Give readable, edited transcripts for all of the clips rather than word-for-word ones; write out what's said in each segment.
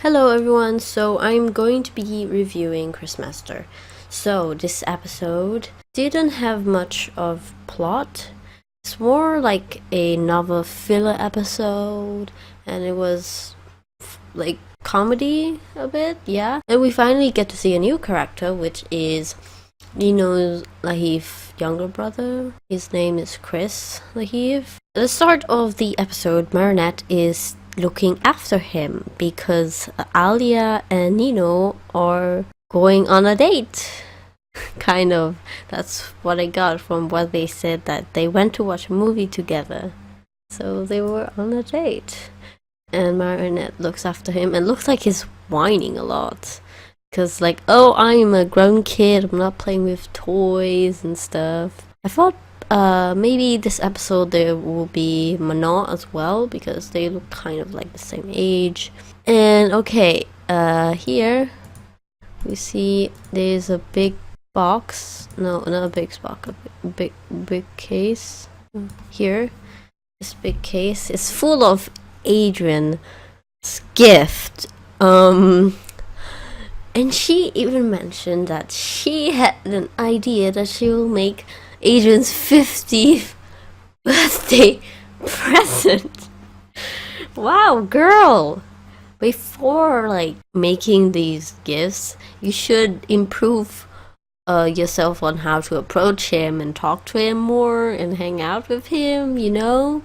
Hello everyone, so I'm going to be reviewing Christmaster. So this episode didn't have much of plot. It's more like a novel filler episode, and it was like comedy a bit, yeah. And we finally get to see a new character, which is Nino's Lahiv's younger brother. His name is Chris Lahiv. At the start of the episode, Marinette is looking after him because Alia and Nino are going on a date. Kind of. That's what I got from what they said, that they went to watch a movie together. So they were on a date. And Marinette looks after him and looks like he's whining a lot. Because, like, oh, I'm a grown kid, I'm not playing with toys and stuff. I thought maybe this episode there will be Manon as well, because they look kind of like the same age. And okay, here we see there's a big box. No, not a big box, a big case. Here, this big case is full of Adrian's gift. And she even mentioned that she had an idea that she will make Adrian's 50th birthday present. Wow, girl! Before like making these gifts, you should improve yourself on how to approach him and talk to him more and hang out with him, you know?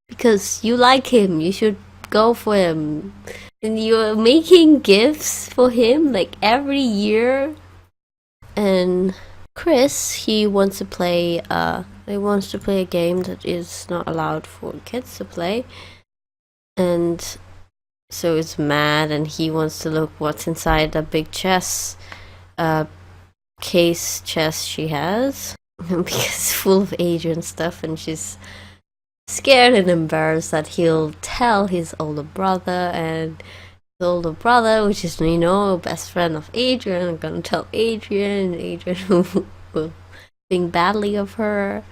Because you like him, you should go for him. And you're making gifts for him like every year. And Chris, he wants to play a game that is not allowed for kids to play. And so it's mad, and he wants to look what's inside the big chest she has. Because it's full of Adrian stuff, and she's scared and embarrassed that he'll tell his older brother, and his older brother, which is best friend of Adrian, gonna tell Adrian, and Adrian will think badly of her,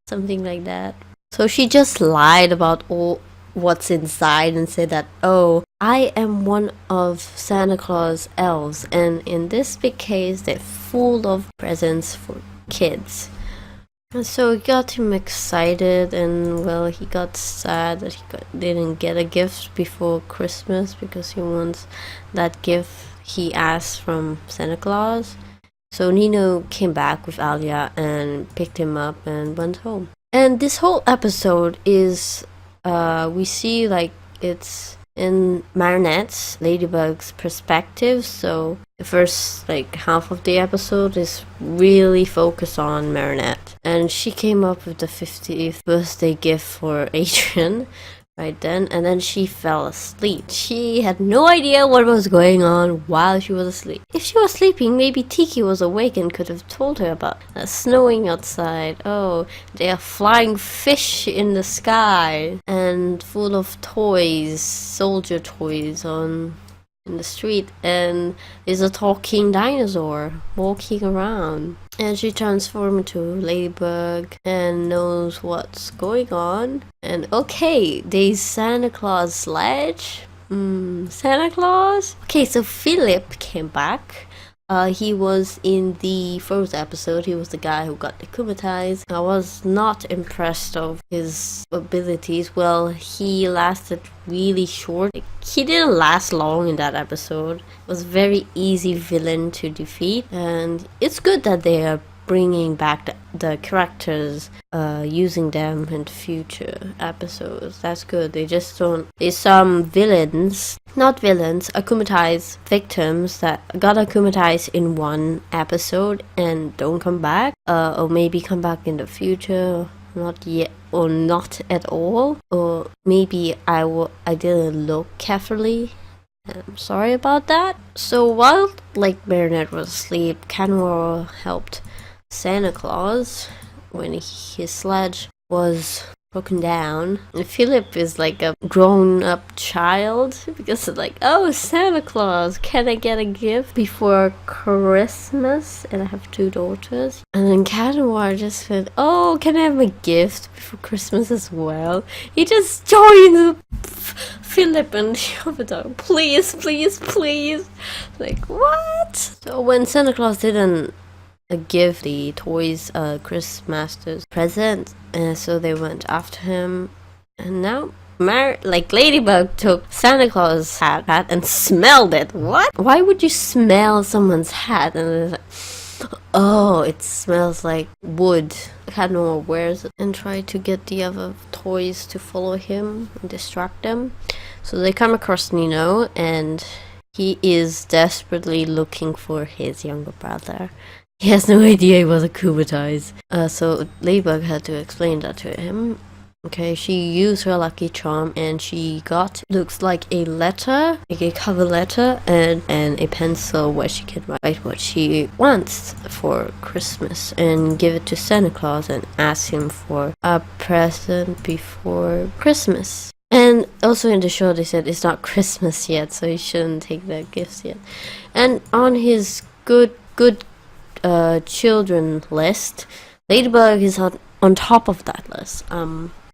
something like that. So she just lied about all what's inside and said that, oh, I am one of Santa Claus elves, and in this big case they're full of presents for kids. And so it got him excited, and well, he got sad that didn't get a gift before Christmas, because he wants that gift he asked from Santa Claus. So Nino came back with Alia and picked him up and went home. And this whole episode is, we see like it's in Marinette's, Ladybug's perspective. So the first like half of the episode is really focused on Marinette, and she came up with the 50th birthday gift for Adrian right then, and then she fell asleep. She had no idea what was going on while she was asleep. If she was sleeping, maybe Tiki was awake and could have told her about snowing outside. Oh, there are flying fish in the sky, and full of toys, soldier toys in the street, and there's a talking dinosaur walking around. And she transformed into Ladybug and knows what's going on. And okay, there's Santa Claus sledge. Santa Claus? Okay, so Philip came back. He was in the first episode. He was the guy who got akumatized. I was not impressed of his abilities. Well, he lasted really short. He didn't last long in that episode. It was a very easy villain to defeat, and it's good that they are bringing back the characters, using them in future episodes. That's good. They just don't. There's some villains, not villains, akumatized victims that got akumatized in one episode and don't come back, or maybe come back in the future. Not yet, or not at all, or maybe I didn't look carefully. I'm sorry about that. So while like Marinette was asleep, Canmore helped Santa Claus when his sledge was broken down. And Philip is like a grown-up child because it's like, oh, Santa Claus, can I get a gift before Christmas? And I have 2 daughters. And then Cat Noir just said, oh, can I have a gift before Christmas as well? He just joined Philip and the other dog. Please, please, please. Like, what? So when Santa Claus didn't give the toys Chris Masters present, so they went after him, and now Ladybug took Santa Claus' hat and smelled it. What? Why would you smell someone's hat? And it's like, oh, it smells like wood. Cat Noir wears it and try to get the other toys to follow him and distract them. So they come across Nino, and he is desperately looking for his younger brother. He has no idea he was akumatized. So Ladybug had to explain that to him. Okay, she used her lucky charm and she got, looks like a letter, like a cover letter, and a pencil where she can write what she wants for Christmas and give it to Santa Claus and ask him for a present before Christmas. And also in the show they said it's not Christmas yet, so he shouldn't take the gifts yet. And on his good children list, Ladybug is on top of that list.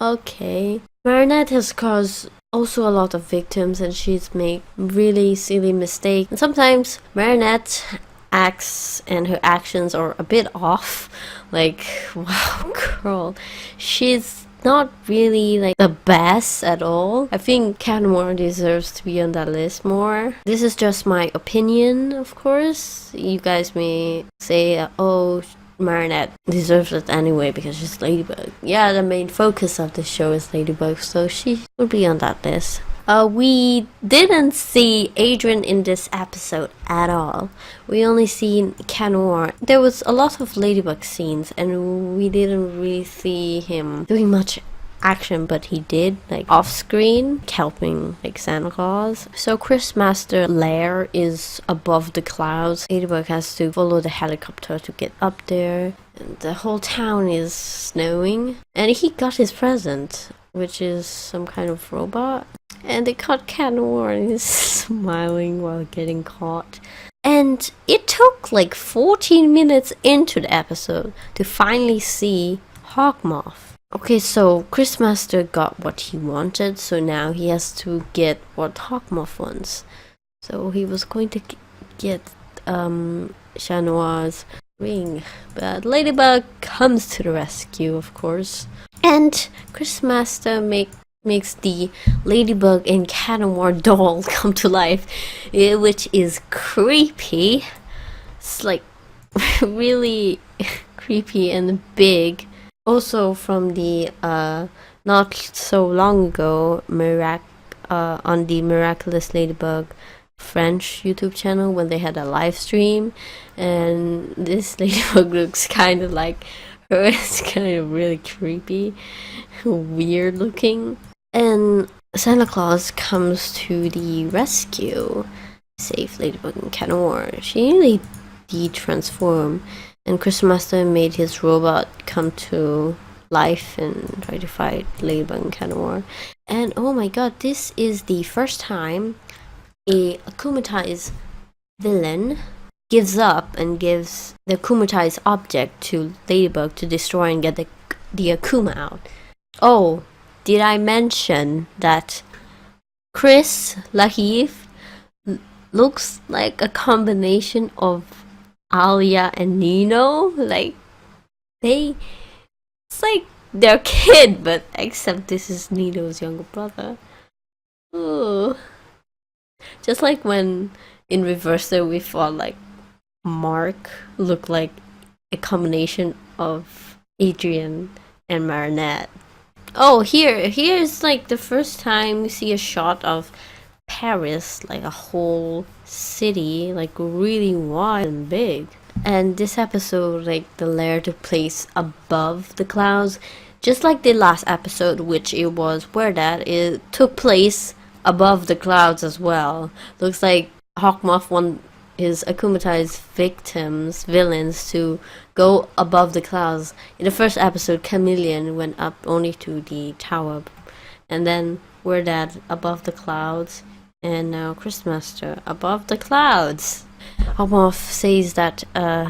Okay. Marinette has caused also a lot of victims, and she's made really silly mistakes. And sometimes Marinette acts and her actions are a bit off. Like, wow, girl, she's not really like the best at all. I think Cat Noir deserves to be on that list more. This is just my opinion, of course. You guys may say, oh, Marinette deserves it anyway because she's Ladybug. Yeah, the main focus of the show is Ladybug, so she would be on that list. We didn't see Adrien in this episode at all. We only seen Cat Noir. There was a lot of Ladybug scenes and we didn't really see him doing much action, but he did, like, off screen, helping like Santa Claus. So Chris Master lair is above the clouds. Ladybug has to follow the helicopter to get up there, and the whole town is snowing, and he got his present, which is some kind of robot. And they caught Cat Noir and he's smiling while getting caught. And it took like 14 minutes into the episode to finally see Hawkmoth. Okay, so Chris Master got what he wanted, so now he has to get what Hawkmoth wants. So he was going to get Chat Noir's ring, but Ladybug comes to the rescue, of course. And Chris Master makes the Ladybug and Cat Noir doll come to life, which is creepy. It's like really creepy and big. Also from the not so long ago on the Miraculous Ladybug French YouTube channel, when they had a live stream, and this Ladybug looks kind of like her. It's kind of really creepy, weird looking. And Santa Claus comes to the rescue, save Ladybug and Cat Noir. She really de-transformed, and Chris Master made his robot come to life and try to fight Ladybug and Cat Noir. And oh my god, this is the first time a akumatized villain gives up and gives the akumatized object to Ladybug to destroy and get the Akuma out. Oh, did I mention that Chris Lahif looks like a combination of Alia and Nino? Like, it's like their kid, but except this is Nino's younger brother. Ooh. Just like when in Reverser we thought like Mark looked like a combination of Adrien and Marinette. Oh, here's like the first time we see a shot of Paris, like a whole city, like really wide and big. And this episode, like the lair took place above the clouds, just like the last episode, which it was where that it took place above the clouds as well. Looks like Hawkmoth his akumatized villains to go above the clouds. In the first episode, Chameleon went up only to the tower, and then we're dead above the clouds, and now Christmaster above the clouds. Homoff says that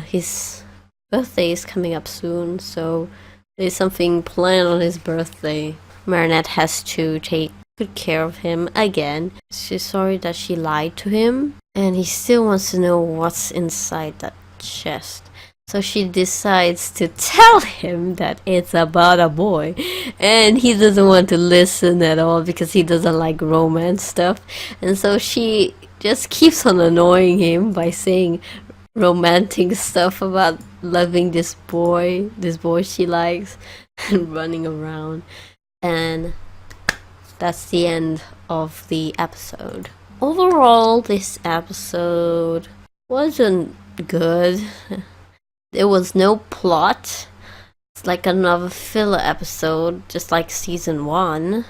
his birthday is coming up soon, so there's something planned on his birthday. Marinette has to take good care of him again. She's sorry that she lied to him, and he still wants to know what's inside that chest. So she decides to tell him that it's about a boy, and he doesn't want to listen at all because he doesn't like romance stuff. And so she just keeps on annoying him by saying romantic stuff about loving this boy she likes, and running around. And that's the end of the episode. Overall, this episode wasn't good. There was no plot. It's like another filler episode, just like season 1.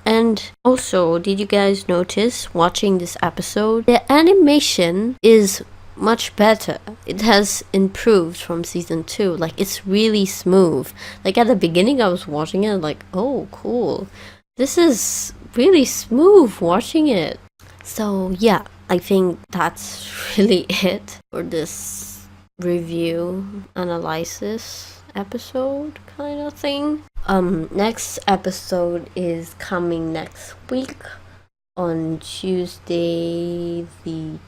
And also, did you guys notice watching this episode? The animation is much better. It has improved from season 2. Like, it's really smooth. Like, at the beginning I was watching it like, oh, cool. This is really smooth watching it. So yeah, I think that's really it for this review analysis episode kind of thing. Next episode is coming next week on Tuesday the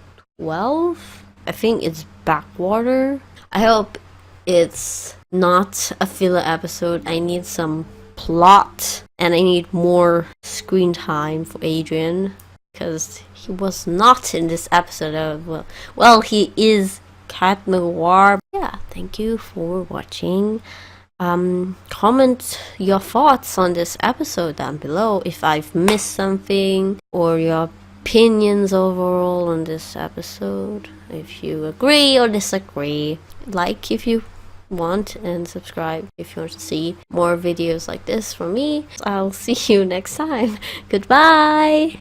12th. I think it's Backwater. I hope it's not a filler episode. I need some plot, and I need more screen time for Adrian, because he was not in this episode. Well, he is Cat Noir. Yeah, thank you for watching. Comment your thoughts on this episode down below if I've missed something, or your opinions overall on this episode. If you agree or disagree, like if you want, and subscribe if you want to see more videos like this from me. I'll see you next time. Goodbye.